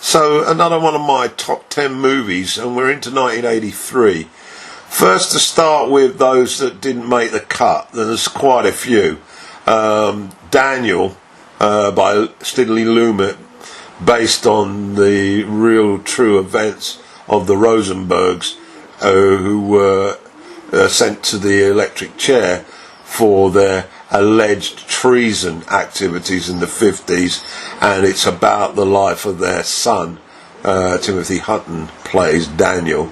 So another one of my top 10 movies, and we're into 1983. First, to start with those that didn't make the cut, there's quite a few. Daniel by Sidney Lumet, based on the real true events of the Rosenbergs, who were sent to the electric chair for their alleged treason activities in the 50s, and it's about the life of their son. Timothy Hutton plays Daniel.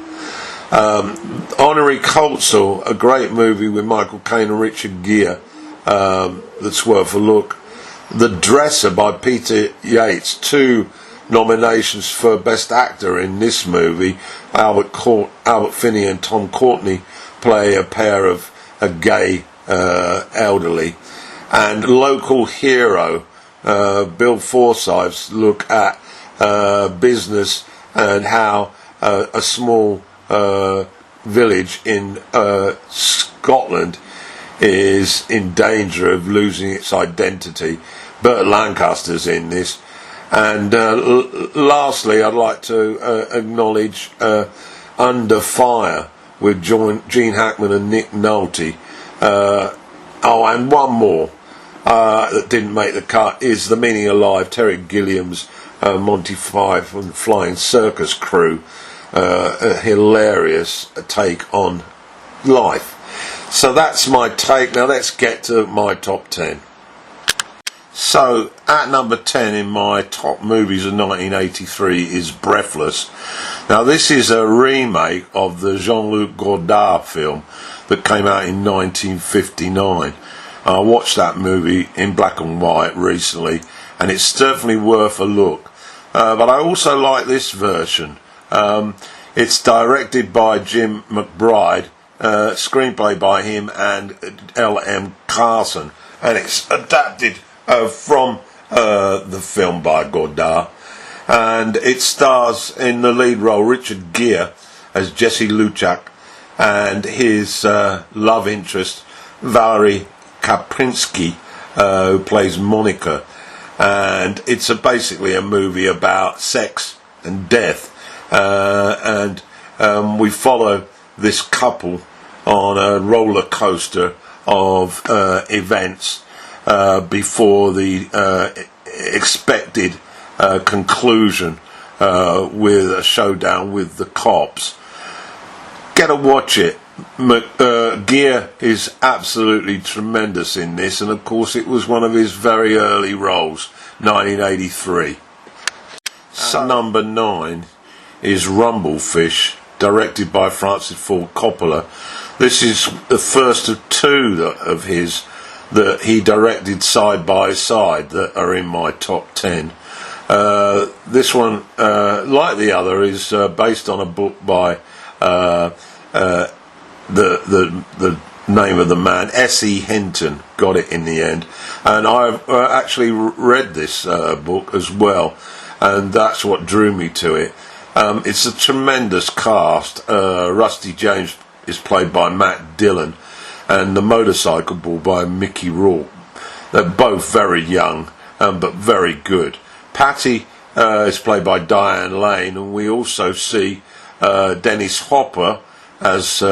Honorary Consul, a great movie with Michael Caine and Richard Gere, that's worth a look. The Dresser by Peter Yates, 2 nominations for Best Actor in this movie. Albert Finney and Tom Courtenay play a pair of a gay elderly. And Local Hero, Bill Forsyth's look at business and how a small village in Scotland is in danger of losing its identity. Burt Lancaster's in this. And lastly, I'd like to acknowledge Under Fire with Gene Hackman and Nick Nolte. And one more that didn't make the cut is The Meaning of Life, Terry Gilliam's Monty Fife and Flying Circus Crew. A hilarious take on life. So that's my take. Now let's get to my top 10. So at number 10 in my top movies of 1983 is Breathless. Now this is a remake of the Jean-Luc Godard film that came out in 1959. I watched that movie in black and white recently, and it's certainly worth a look. But I also like this version. It's directed by Jim McBride, screenplay by him and L.M. Carson, and it's adapted from the film by Godard, and it stars in the lead role Richard Gere as Jesse Luchak and his love interest Valerie Kaprinsky, who plays Monica, and it's basically a movie about sex and death, and we follow this couple on a roller coaster of events before the expected conclusion with a showdown with the cops. Get to watch it. Gere is absolutely tremendous in this, and of course it was one of his very early roles, 1983. So number 9 is Rumblefish, directed by Francis Ford Coppola. This is the first of 2 of his that he directed side by side that are in my top 10. This one, like the other, is based on a book by the name of the man, S.E. Hinton. Got it in the end, and I've actually read this book as well, and that's what drew me to it. It's a tremendous cast. Rusty James is played by Matt Dillon, and the motorcycle ball by Mickey Rourke. They're both very young, but very good. Patty is played by Diane Lane, and we also see Dennis Hopper as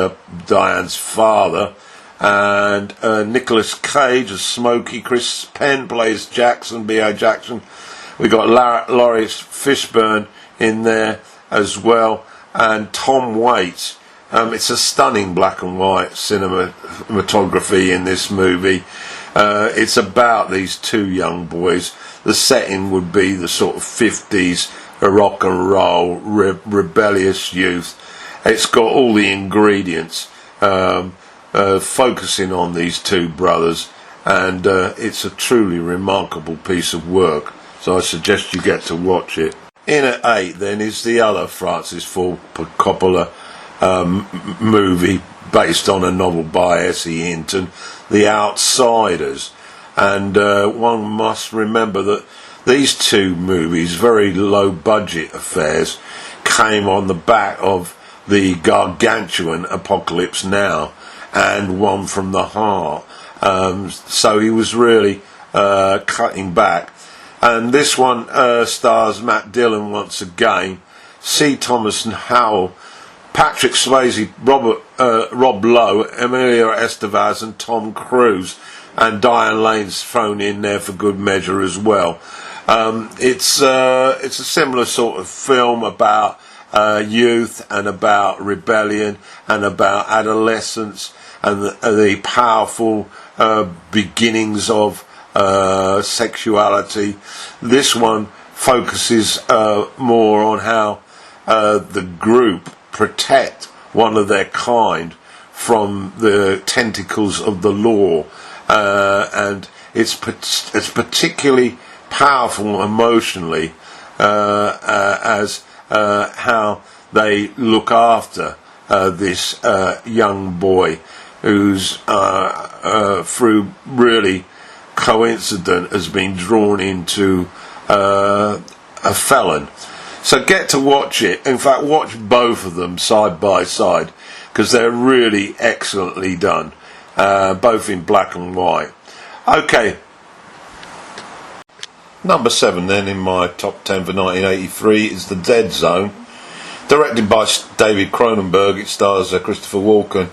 Diane's father, and Nicolas Cage as Smokey. Chris Penn plays Jackson, B.I. Jackson. We got Lawrence Fishburne in there as well, and Tom Waits. It's a stunning black and white cinematography in this movie. It's about these 2 young boys. The setting would be the sort of 50s rock and roll, rebellious youth. It's got all the ingredients, focusing on these 2 brothers, and it's a truly remarkable piece of work. So I suggest you get to watch it. In at 8 then is the other Francis Ford Coppola movie based on a novel by S.E. Hinton, The Outsiders. And one must remember that these 2 movies, very low budget affairs, came on the back of the gargantuan Apocalypse Now and One from the Heart. So he was really cutting back. And this one stars Matt Dillon once again, C. Thomas and Howell, Patrick Swayze, Rob Lowe, Emilio Estevez and Tom Cruise, and Diane Lane's thrown in there for good measure as well. It's a similar sort of film about youth and about rebellion and about adolescence and the powerful beginnings of sexuality. This one focuses more on how the group protect one of their kind from the tentacles of the law, and it's particularly powerful emotionally as how they look after this young boy who's through really coincidence has been drawn into a felon. So get to watch it. In fact, watch both of them side by side, because they're really excellently done, both in black and white. Okay, number 7 then in my top 10 for 1983 is The Dead Zone. Directed by David Cronenberg, it stars Christopher Walken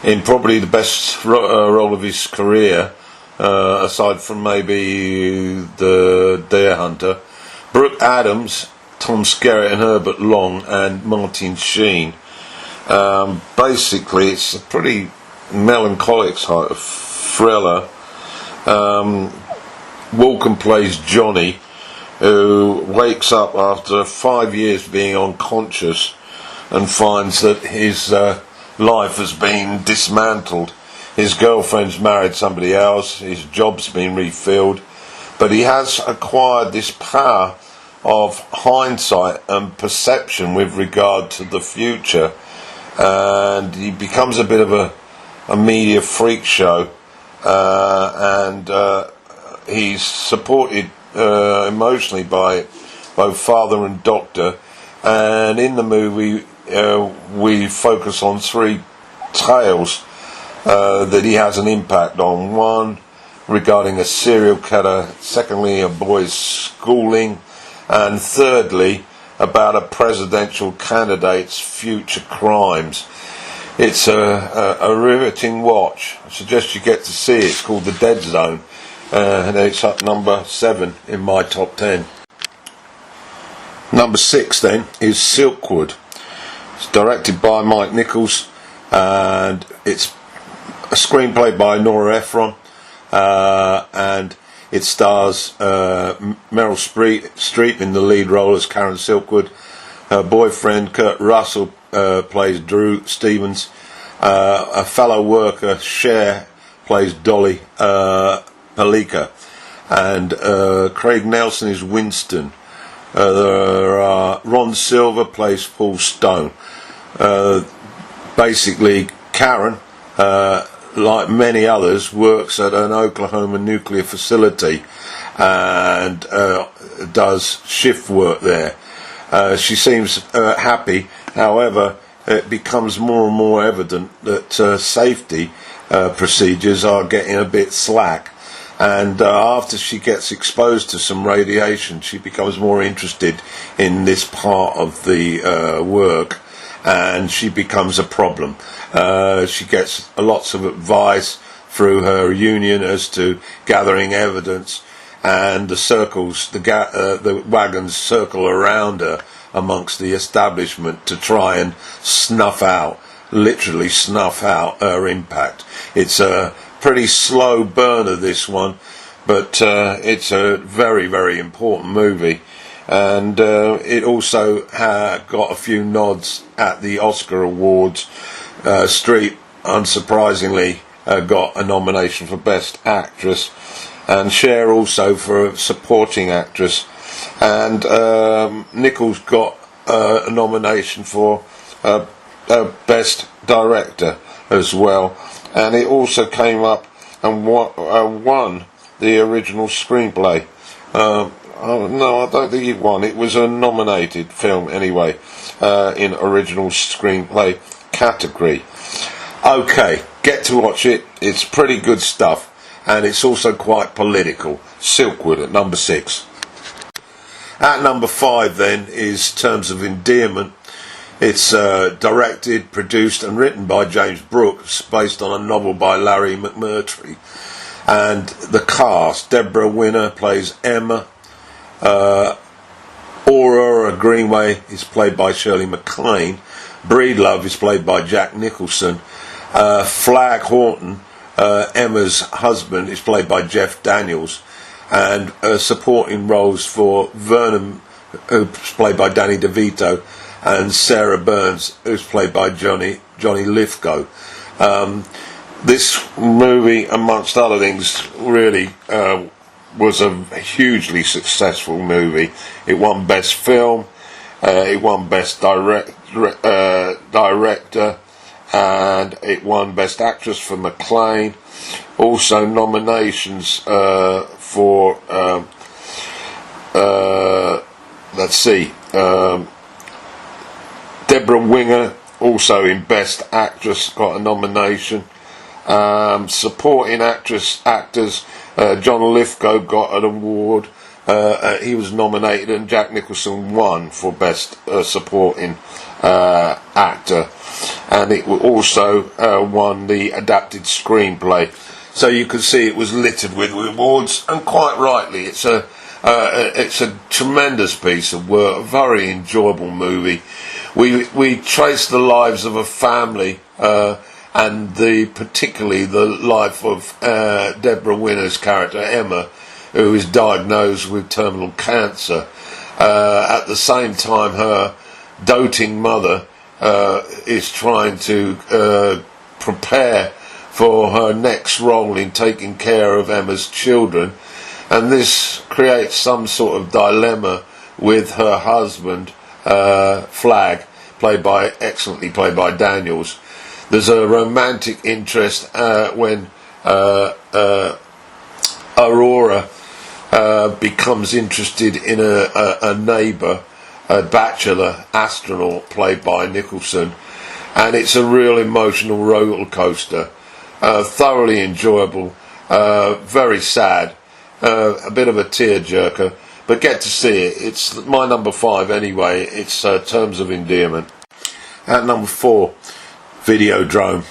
in probably the best role of his career, aside from maybe The Deer Hunter. Brooke Adams, Tom Skerritt and Herbert Long and Martin Sheen. Basically it's a pretty melancholic type of thriller. Walken plays Johnny, who wakes up after 5 years being unconscious and finds that his life has been dismantled. His girlfriend's married somebody else, his job's been refilled, but he has acquired this power of hindsight and perception with regard to the future, and he becomes a bit of a media freak show, and he's supported emotionally by both father and doctor. And in the movie we focus on 3 tales that he has an impact on. One regarding a serial killer, secondly a boy's schooling, and thirdly about a presidential candidate's future crimes. It's a riveting watch. I suggest you get to see it. It's called The Dead Zone, and it's up number 7 in my top 10. Number 6 then is Silkwood. It's directed by Mike Nichols, and it's a screenplay by Nora Ephron, and it stars Meryl Streep in the lead role as Karen Silkwood. Her boyfriend Kurt Russell plays Drew Stevens. A fellow worker, Cher, plays Dolly Palika, and Craig Nelson is Winston. Ron Silver plays Paul Stone. Basically, Karen, like many others, works at an Oklahoma nuclear facility and does shift work there. She seems happy. However, it becomes more and more evident that safety procedures are getting a bit slack, and after she gets exposed to some radiation, she becomes more interested in this part of the work, and she becomes a problem. She gets lots of advice through her union as to gathering evidence, and the wagons circle around her amongst the establishment to try and literally snuff out her impact. It's a pretty slow burner, this one, but it's a very, very important movie, and it also got a few nods at the Oscar Awards. Streep, unsurprisingly, got a nomination for Best Actress, and Cher also for Supporting Actress, and Nichols got a nomination for Best Director as well, and it also came up and won the original screenplay. No, I don't think it won. It was a nominated film anyway, in original screenplay category. Okay, get to watch it. It's pretty good stuff, and it's also quite political. Silkwood at number 6. At number 5 then is Terms of Endearment. It's directed, produced and written by James Brooks, based on a novel by Larry McMurtry. And the cast: Deborah Winner plays Emma, Aurora Greenway is played by Shirley MacLaine, Breedlove is played by Jack Nicholson, Flag Horton, Emma's husband, is played by Jeff Daniels, and supporting roles for Vernon, who's played by Danny DeVito, and Sarah Burns, who's played by Johnny Lithgow. This movie, amongst other things, really was a hugely successful movie. It won Best Film, it won Best Director, and it won Best Actress for MacLaine. Also nominations for Deborah Winger, also in Best Actress, got a nomination. Supporting actors, John Lithgow got an award. He was nominated, and Jack Nicholson won for Best Supporting Actor, and it also won the Adapted Screenplay. So you can see it was littered with awards, and quite rightly. It's a tremendous piece of work, a very enjoyable movie. We trace the lives of a family, and particularly the life of Deborah Winner's character Emma, who is diagnosed with terminal cancer. At the same time, her doting mother is trying to prepare for her next role in taking care of Emma's children, and this creates some sort of dilemma with her husband, Flag, excellently played by Daniels. There's a romantic interest when Aurora becomes interested in a neighbour, a bachelor astronaut played by Nicholson, and it's a real emotional roller coaster. Thoroughly enjoyable, very sad, a bit of a tearjerker, but get to see it. It's my number 5 anyway. It's Terms of Endearment. At number 4, Videodrome.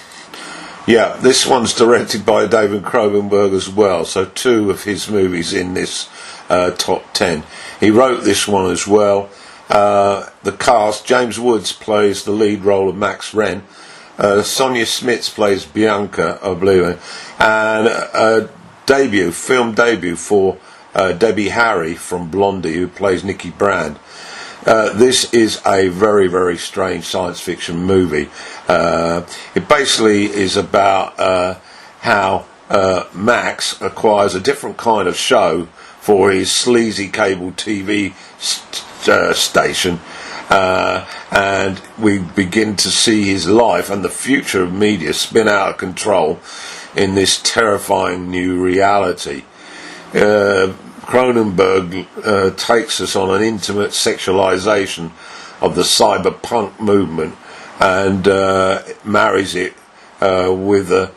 Yeah, this one's directed by David Cronenberg as well, so 2 of his movies in this top 10. He wrote this one as well. The cast: James Woods plays the lead role of Max Wren, Sonia Smits plays Bianca Oblivion, and a film debut for Debbie Harry from Blondie, who plays Nikki Brand. This is a very, very strange science fiction movie. It basically is about how Max acquires a different kind of show for his sleazy cable TV station, and we begin to see his life and the future of media spin out of control in this terrifying new reality. Cronenberg takes us on an intimate sexualization of the cyberpunk movement and marries it with a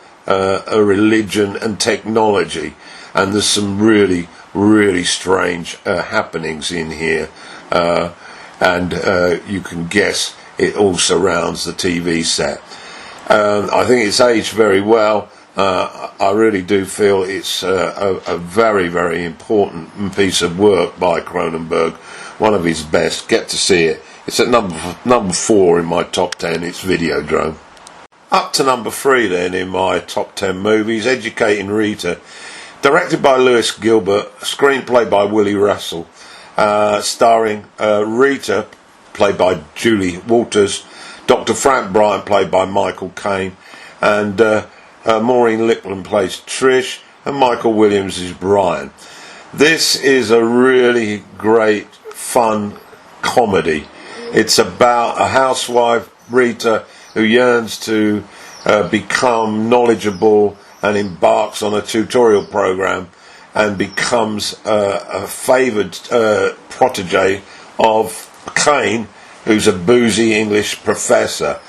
religion and technology, and there's some really, really strange happenings in here, and you can guess it all surrounds the TV set. I think it's aged very well. I really do feel it's a very, very important piece of work by Cronenberg, one of his best. Get to see it. It's at number 4 in my top 10. It's Videodrome. Up to number 3 then in my top 10 movies: Educating Rita, directed by Lewis Gilbert, screenplay by Willie Russell, starring Rita, played by Julie Walters, Dr. Frank Bryant, played by Michael Caine, and Maureen Lipman plays Trish, and Michael Williams is Brian. This is a really great, fun comedy. It's about a housewife, Rita, who yearns to become knowledgeable and embarks on a tutorial program and becomes a favoured protege of Caine, who's a boozy English professor.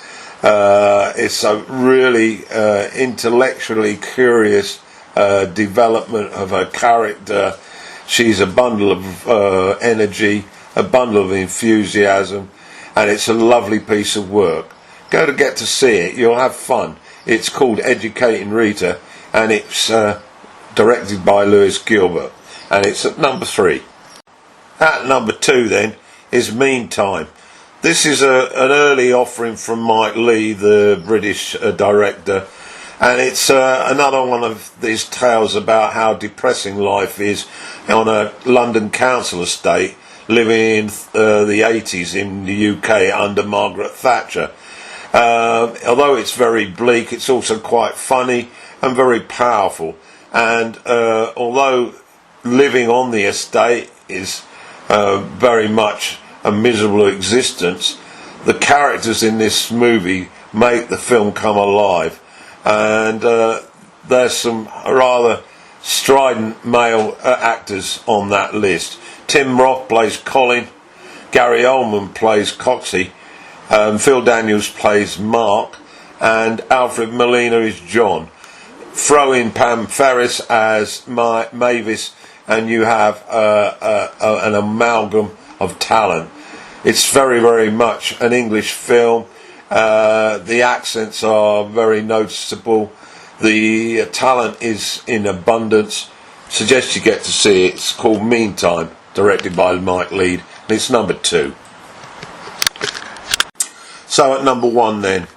It's a really intellectually curious development of her character, She's a bundle of energy, a bundle of enthusiasm, and it's a lovely piece of work. Go to get to see it, you'll have fun. It's called Educating Rita, and it's directed by Lewis Gilbert, and it's at number 3. At number 2 then is Meantime. This is an early offering from Mike Leigh, the British director, and it's another one of these tales about how depressing life is on a London council estate living in the 80s in the UK under Margaret Thatcher. Although it's very bleak, it's also quite funny and very powerful. And although living on the estate is very much a miserable existence, the characters in this movie make the film come alive. And there's some rather strident male actors on that list. Tim Roth plays Colin, Gary Oldman plays Coxey, Phil Daniels plays Mark, and Alfred Molina is John. Throw in Pam Ferris as Mavis, and you have an amalgam of talent. It's very, very much an English film. The accents are very noticeable. The talent is in abundance. Suggest you get to see it. It's called Meantime, directed by Mike Leigh, and it's number 2. So at number 1 then,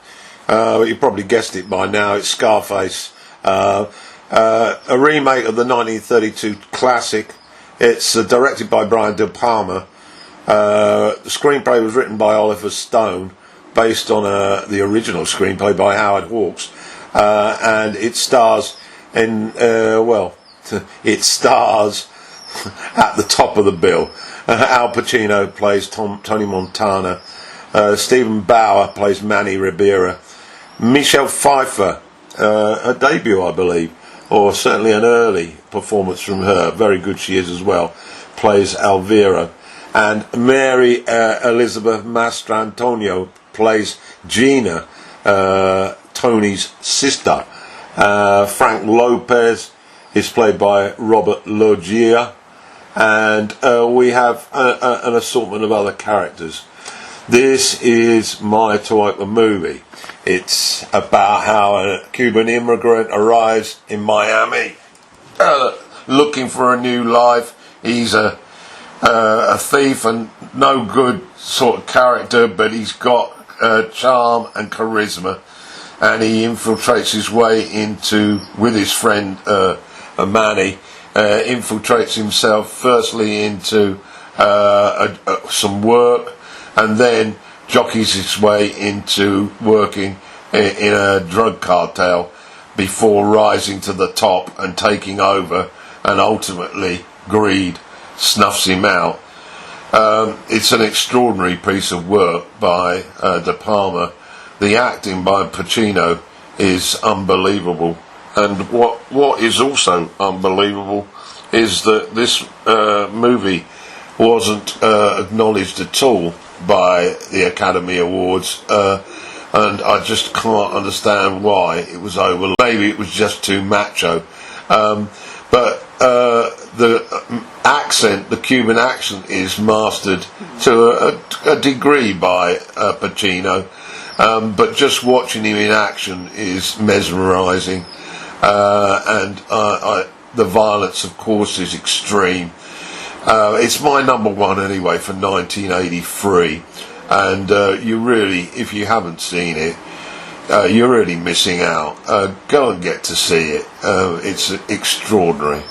you probably guessed it by now, it's Scarface. A remake of the 1932 classic. It's directed by Brian De Palma. The screenplay was written by Oliver Stone, based on the original screenplay by Howard Hawks, and it stars in it stars at the top of the bill. Al Pacino plays Tony Montana. Stephen Bauer plays Manny Ribera. Michelle Pfeiffer, her debut, I believe, or certainly an early performance from her. Very good she is as well. Plays Elvira. And Mary Elizabeth Mastrantonio plays Gina, Tony's sister. Frank Lopez is played by Robert Loggia, and we have an assortment of other characters. This is my type of movie. It's about how a Cuban immigrant arrives in Miami looking for a new life. He's a thief and no good sort of character, but he's got charm and charisma, and he infiltrates his way into, with his friend Manny, infiltrates himself firstly into some work, and then jockeys his way into working in a drug cartel before rising to the top and taking over, and ultimately greed snuffs him out. It's an extraordinary piece of work by De Palma. The acting by Pacino is unbelievable, and what is also unbelievable is that this movie wasn't acknowledged at all by the Academy Awards, and I just can't understand why it was overlooked. Maybe it was just too macho, but the accent, the Cuban accent, is mastered to a degree by Pacino, but just watching him in action is mesmerising, and the violence, of course, is extreme. It's my number 1 anyway for 1983, and you really, if you haven't seen it, you're really missing out. Go and get to see it. It's extraordinary.